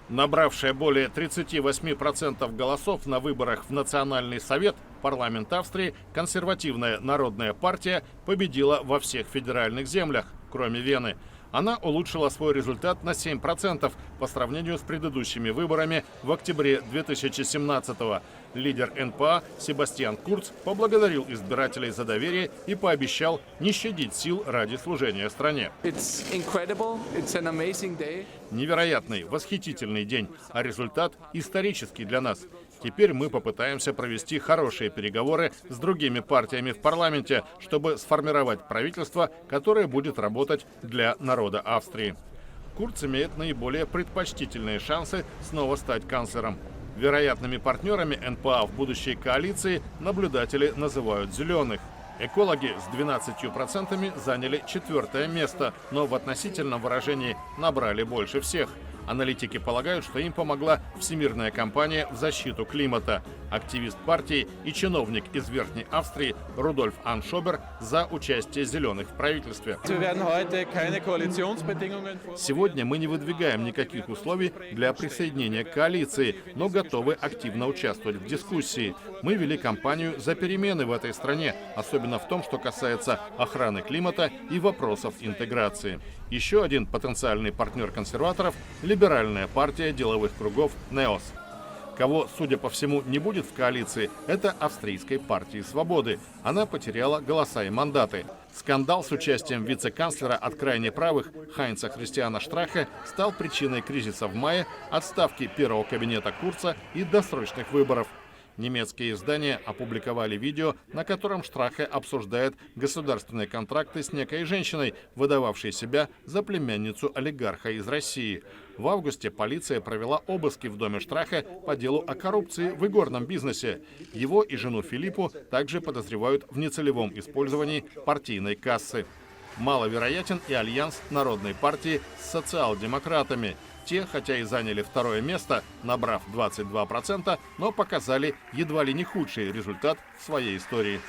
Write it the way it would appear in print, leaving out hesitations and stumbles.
Набравшая более 38% голосов на выборах в Национальный совет, парламент Австрии, консервативная народная партия победила во всех федеральных землях, кроме Вены. Она улучшила свой результат на 7% по сравнению с предыдущими выборами в октябре 2017-го. Лидер НПА Себастьян Курц поблагодарил избирателей за доверие и пообещал не щадить сил ради служения стране. Невероятный, восхитительный день, а результат исторический для нас. Теперь мы попытаемся провести хорошие переговоры с другими партиями в парламенте, чтобы сформировать правительство, которое будет работать для народа Австрии. Курц имеет наиболее предпочтительные шансы снова стать канцлером. Вероятными партнерами НПА в будущей коалиции наблюдатели называют «зеленых». Экологи с 12% заняли 4-е место, но в относительном выражении набрали больше всех. Аналитики полагают, что им помогла всемирная кампания в защиту климата. Активист партии и чиновник из Верхней Австрии Рудольф Аншобер за участие зеленых в правительстве. Сегодня мы не выдвигаем никаких условий для присоединения к коалиции, но готовы активно участвовать в дискуссии. Мы вели кампанию за перемены в этой стране, особенно в том, что касается охраны климата и вопросов интеграции. Еще один потенциальный партнер консерваторов – либеральная партия деловых кругов «Неос». Кого, судя по всему, не будет в коалиции, это Австрийской партии свободы. Она потеряла голоса и мандаты. Скандал с участием вице-канцлера от крайне правых Хайнца Христиана Штрахе стал причиной кризиса в мае, отставки первого кабинета Курца и досрочных выборов. Немецкие издания опубликовали видео, на котором Штрахе обсуждает государственные контракты с некой женщиной, выдававшей себя за племянницу олигарха из России. В августе полиция провела обыски в доме Штрахе по делу о коррупции в игорном бизнесе. Его и жену Филиппу также подозревают в нецелевом использовании партийной кассы. Маловероятен и альянс Народной партии с социал-демократами. Те, хотя и заняли 2-е место, набрав 22%, но показали едва ли не худший результат в своей истории.